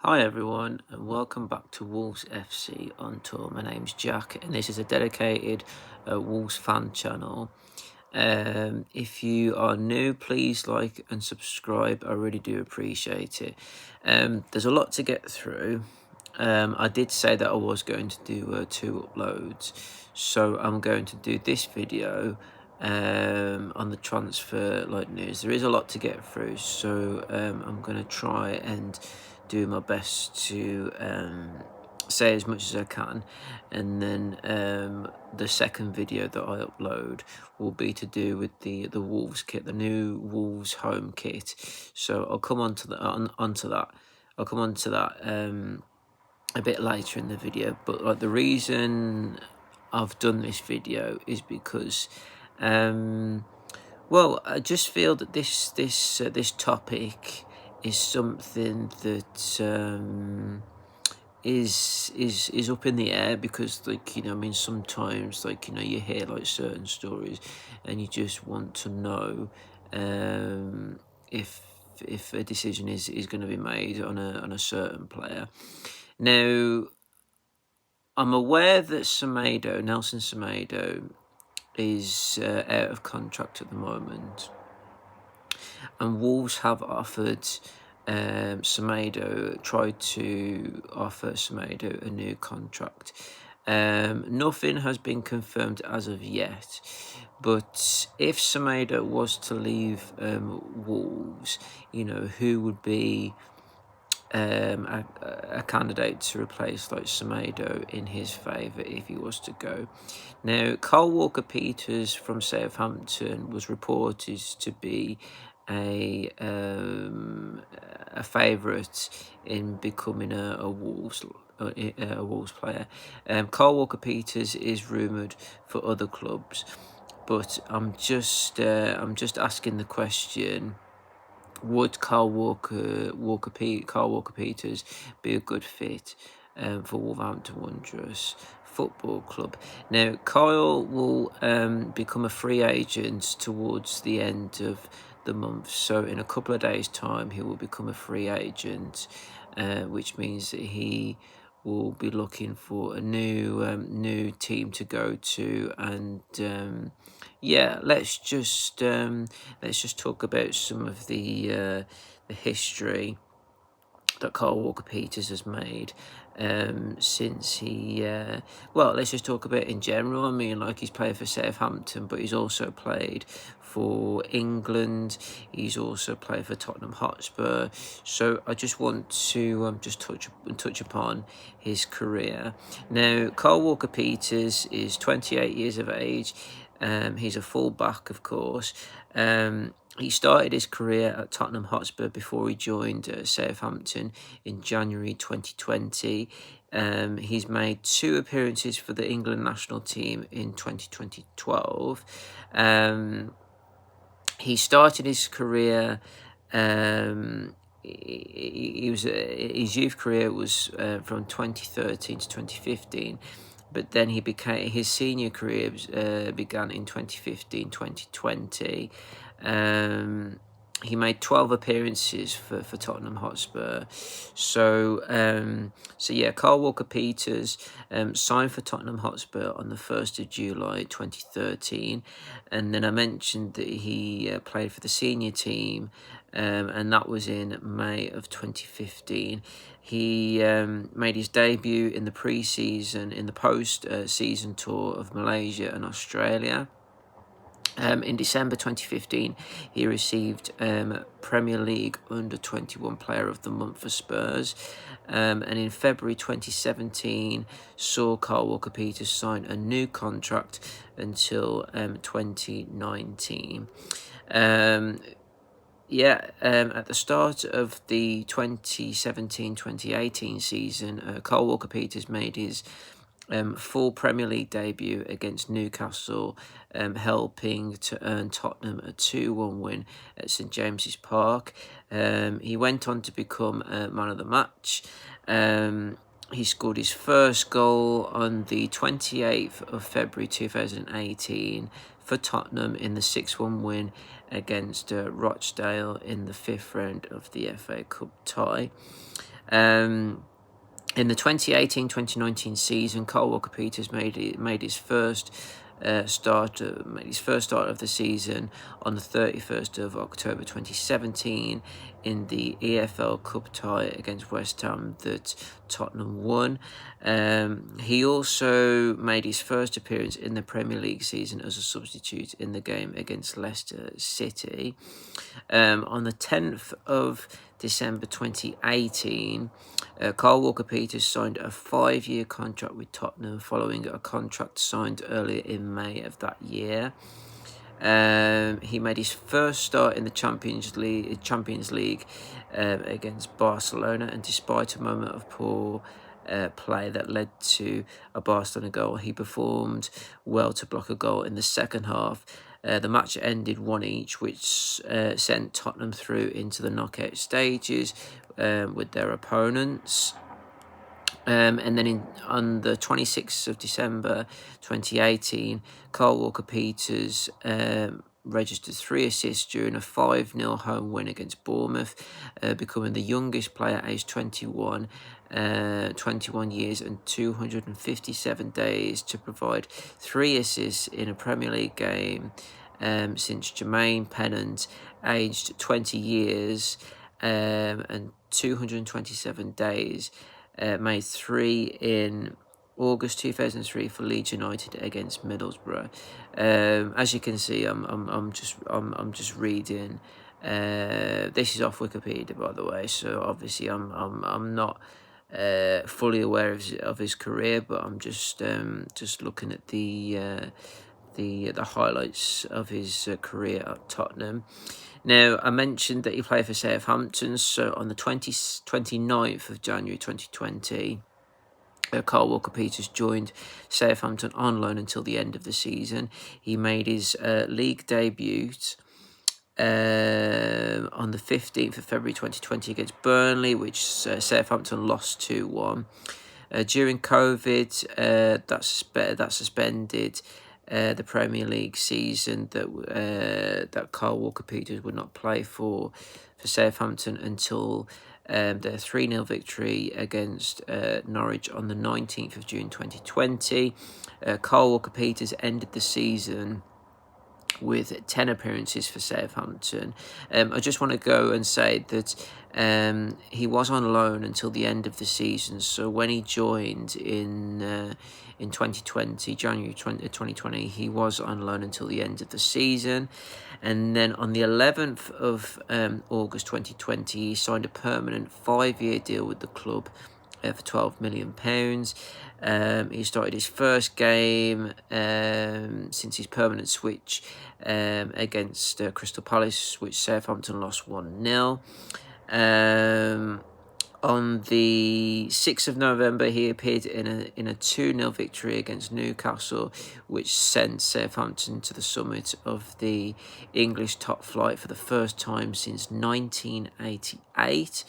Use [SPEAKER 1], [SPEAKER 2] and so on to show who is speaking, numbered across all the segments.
[SPEAKER 1] Hi everyone and welcome back to Wolves FC on tour. My name's Jack and this is a dedicated Wolves fan channel. If you are new, please like and subscribe. I really do appreciate it. There's a lot to get through. I did say that I was going to do 2 uploads, so I'm going to do this video on the transfer news. There is a lot to get through, so I'm going to try and do my best to say as much as I can, and then the second video that I upload will be to do with the Wolves kit, the new Wolves home kit. So I'll come onto that. I'll come on to that a bit later in the video. But the reason I've done this video is because well, I just feel that this topic is something that is up in the air, because I mean, sometimes you hear certain stories and you just want to know if a decision is going to be made on a certain player. Now, I'm aware that Nelson Semedo is out of contract at the moment, and Wolves have offered tried to offer Semedo a new contract. Nothing has been confirmed as of yet, but if Semedo was to leave Wolves, who would be a candidate to replace Semedo in his favour if he was to go? Now, Kyle Walker-Peters from Southampton was reported to be a favourite in becoming a Wolves player. Kyle Walker-Peters is rumoured for other clubs, but I'm just asking the question: would Kyle Walker-Peters be a good fit for Wolverhampton Wanderers Football Club? Now, Kyle will become a free agent towards the end of the month, so in a couple of days' time he will become a free agent, which means that he will be looking for a new team to go to. And yeah, let's just talk about some of the history that Kyle Walker-Peters has made since he well, let's just talk about in general. I mean, he's played for Southampton, but he's also played for England. He's also played for Tottenham Hotspur. So I just want to just touch upon his career. Now, Kyle Walker-Peters is 28 years of age. He's a full-back, of course. He started his career at Tottenham Hotspur before he joined Southampton in January 2020. He's made 2 appearances for the England national team in 2012. He started his career. His youth career was from 2013 to 2015. But then his senior career began in 2015-2020. He made 12 appearances for Tottenham Hotspur. So yeah, Kyle Walker-Peters signed for Tottenham Hotspur on the 1st of July 2013. And then I mentioned that he played for the senior team, and that was in May of 2015. He made his debut in the pre-season, in the post-season tour of Malaysia and Australia. In December 2015, he received Premier League Under-21 Player of the Month for Spurs. And in February 2017, saw Kyle Walker-Peters sign a new contract until 2019. At the start of the 2017-2018 season, Kyle Walker-Peters made his full Premier League debut against Newcastle, helping to earn Tottenham a 2-1 win at St James's Park. He went on to become man of the match. He scored his first goal on the 28th of February 2018 for Tottenham in the 6-1 win against Rochdale in the 5th round of the FA Cup tie. In the 2018-2019 season, Kyle Walker-Peters made his first start of the season on the 31st of October 2017 in the EFL Cup tie against West Ham that Tottenham won. He also made his first appearance in the Premier League season as a substitute in the game against Leicester City. On the 10th of December 2018, Kyle Walker-Peters signed a 5-year contract with Tottenham following a contract signed earlier in May of that year. He made his first start in the Champions League against Barcelona, and despite a moment of poor play that led to a Barcelona goal, he performed well to block a goal in the second half. The match ended 1-1, which sent Tottenham through into the knockout stages with their opponents. And then on the 26th of December 2018, Kyle Walker-Peters registered 3 assists during a 5-0 home win against Bournemouth, becoming the youngest player aged 21 years and 257 days to provide 3 assists in a Premier League game since Jermaine Pennant, aged 20 years and 227 days, made 3 in August 2003 for Leeds United against Middlesbrough. As you can see, I'm just reading. This is off Wikipedia, by the way. So obviously, I'm not fully aware of his career, but I'm just looking at the highlights of his career at Tottenham. Now, I mentioned that he played for Southampton. So on the 29th of January 2020. Kyle Walker-Peters joined Southampton on loan until the end of the season. He made his league debut on the 15th of February 2020 against Burnley, which Southampton lost 2-1. During COVID, that suspended the Premier League season that Kyle Walker-Peters would not play for Southampton until their 3-0 victory against Norwich on the 19th of June 2020. Kyle Walker-Peters ended the season with 10 appearances for Southampton. I just want to go and say that he was on loan until the end of the season. So when he joined in 2020, January 2020, he was on loan until the end of the season. And then on the 11th of August 2020, he signed a permanent 5-year deal with the club for £12 million. He started his first game since his permanent switch against Crystal Palace, which Southampton lost 1-0. On the 6th of November, he appeared in a 2-0 victory against Newcastle, which sent Southampton to the summit of the English top flight for the first time since 1988.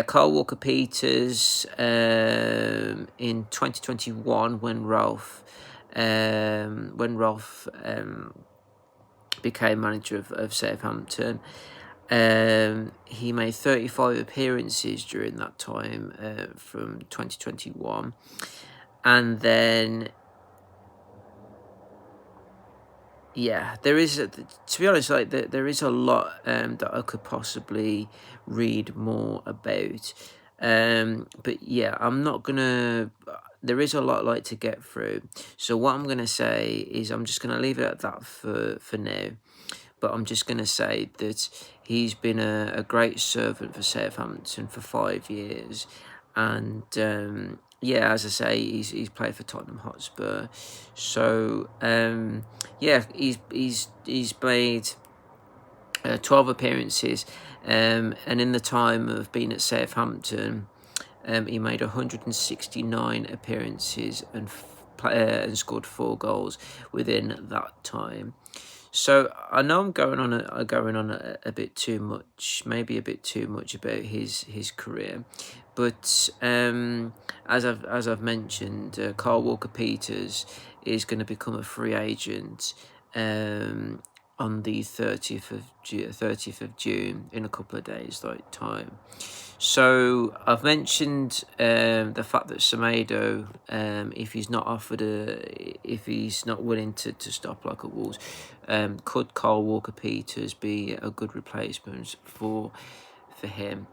[SPEAKER 1] Kyle Walker-Peters in 2021 when Ralph became manager of Southampton. He made 35 appearances during that time from 2021, and then there is to be honest, there is a lot that I could possibly read more about, but I'm not gonna. There is a lot to get through, so what I'm gonna say is I'm just gonna leave it at that for now. But I'm just going to say that he's been a great servant for Southampton for 5 years. And, as I say, he's played for Tottenham Hotspur. So, he's played 12 appearances. And in the time of being at Southampton, he made 169 appearances and scored 4 goals within that time. So I know I'm going on a bit too much, maybe a bit too much about his career, but as I've mentioned, Kyle Walker-Peters is going to become a free agent on the 30th of June in a couple of days like time. So I've mentioned the fact that Semedo, if he's not offered if he's not willing to stop like at Wolves, could Kyle Walker-Peters be a good replacement for him?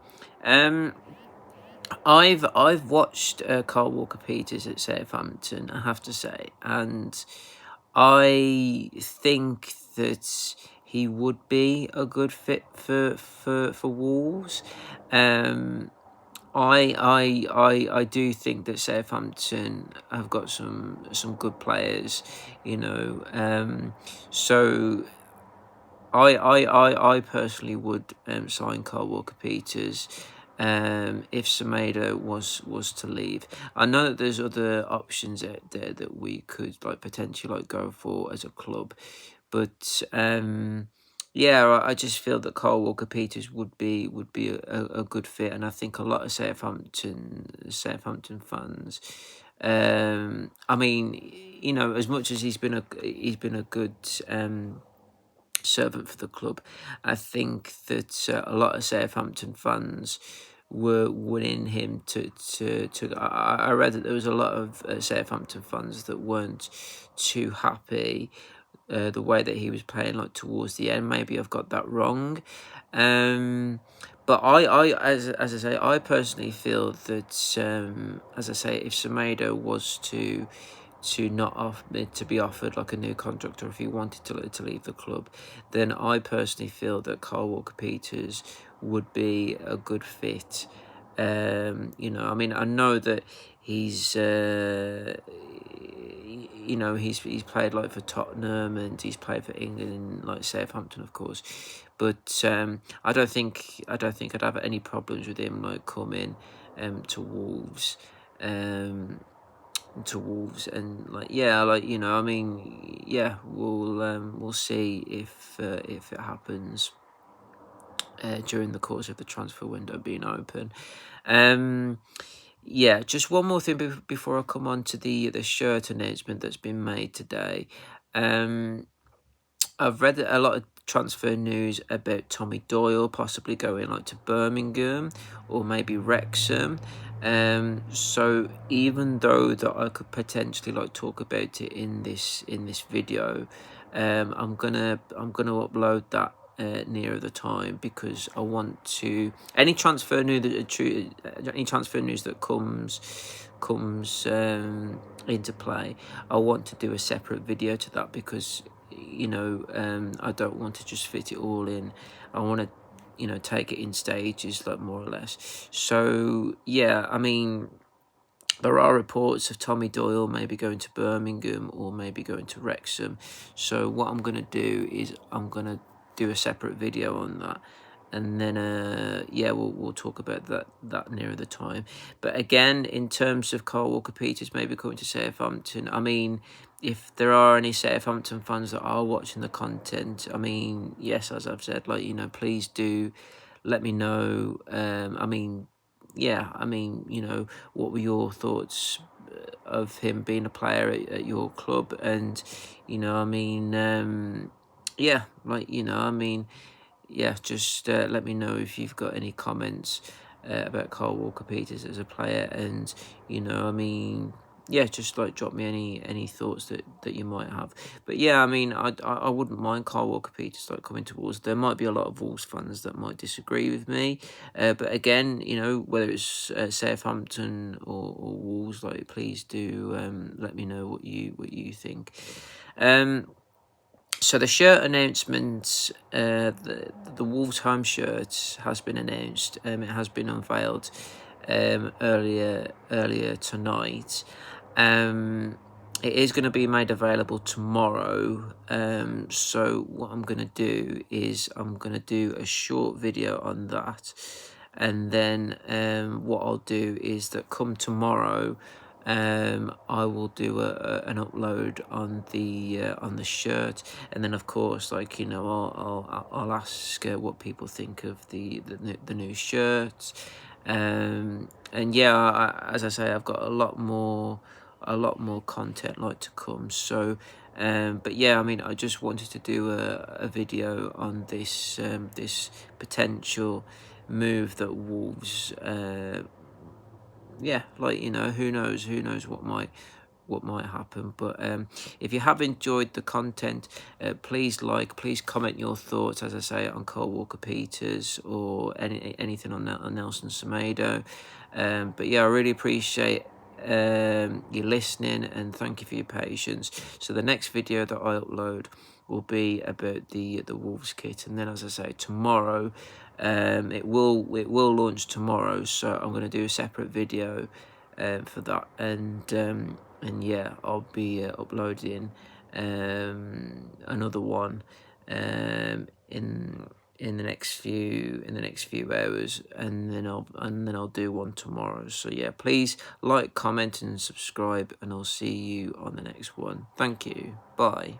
[SPEAKER 1] I've watched Kyle Walker-Peters at Southampton, I have to say, and I think that he would be a good fit for Wolves. I do think that Southampton have got some good players, you know. So I personally would sign Kyle Walker-Peters if Semedo was to leave. I know that there's other options out there that we could like potentially like go for as a club, but yeah, I just feel that Kyle Walker-Peters would be a good fit, and I think a lot of Southampton fans. I mean, you know, as much as he's been a good servant for the club, I think that a lot of Southampton fans were wanting him to. I read that there was a lot of Southampton fans that weren't too happy the way that he was playing like towards the end. Maybe I've got that wrong. But as I say, I personally feel that as I say, if Semedo was to not off to be offered like a new contract, or if he wanted to leave the club, then I personally feel that Kyle Walker-Peters would be a good fit. You know, I mean, I know that he's you know, he's played like for Tottenham and he's played for England and like Southampton, of course, but I don't think I'd have any problems with him like coming to Wolves. And like, yeah, like, you know, I mean, yeah, we'll see if it happens during the course of the transfer window being open. Yeah, just one more thing before I come on to the shirt announcement that's been made today. I've read a lot of transfer news about Tommy Doyle possibly going like to Birmingham or maybe Wrexham. So even though that I could potentially like talk about it in this video, I'm gonna upload that nearer the time, because I want to any transfer news that comes into play, I want to do a separate video to that, because you know, I don't want to just fit it all in. I want to, you know, take it in stages, like more or less. So yeah, I mean, there are reports of Tommy Doyle maybe going to Birmingham or maybe going to Wrexham. So what I'm going to do is I'm going to do a separate video on that, and then yeah, we'll talk about that nearer the time. But again, in terms of Kyle Walker-Peters maybe coming to Southampton, I mean, if there are any Southampton fans that are watching the content, I mean, yes, as I've said, like, you know, please do let me know. I mean, yeah, I mean, you know, what were your thoughts of him being a player at your club? And, you know, I mean, yeah, like, you know, I mean, yeah, just let me know if you've got any comments about Kyle Walker-Peters as a player, and, you know, I mean, yeah, just like drop me any thoughts that you might have. But yeah, I mean, I wouldn't mind Kyle Walker-Peters like coming towards. There might be a lot of Wolves fans that might disagree with me, but again, you know, whether it's Southampton or Wolves, like, please do let me know what you think. So the shirt announcement, the Wolves home shirt has been announced. It has been unveiled earlier tonight. It is going to be made available tomorrow. So what I'm going to do is I'm going to do a short video on that, and then what I'll do is that come tomorrow, I will do an upload on the shirt, and then of course, like, you know, I'll ask what people think of the new shirts, and yeah, as I say, I've got a lot more content like to come. So But yeah, I mean, I just wanted to do a video on this this potential move that Wolves, yeah, like, you know, who knows what might happen. But if you have enjoyed the content, please comment your thoughts, as I say, on Cole Walker-Peters or anything on Nelson Semedo. But yeah, I really appreciate you listening, and thank you for your patience. So the next video that I upload will be about the Wolves kit, and then, as I say, tomorrow, it will launch tomorrow, so I'm going to do a separate video for that, and yeah, I'll be uploading another one in the next few hours, and then I'll do one tomorrow. So yeah, please like, comment, and subscribe, and I'll see you on the next one. Thank you. Bye.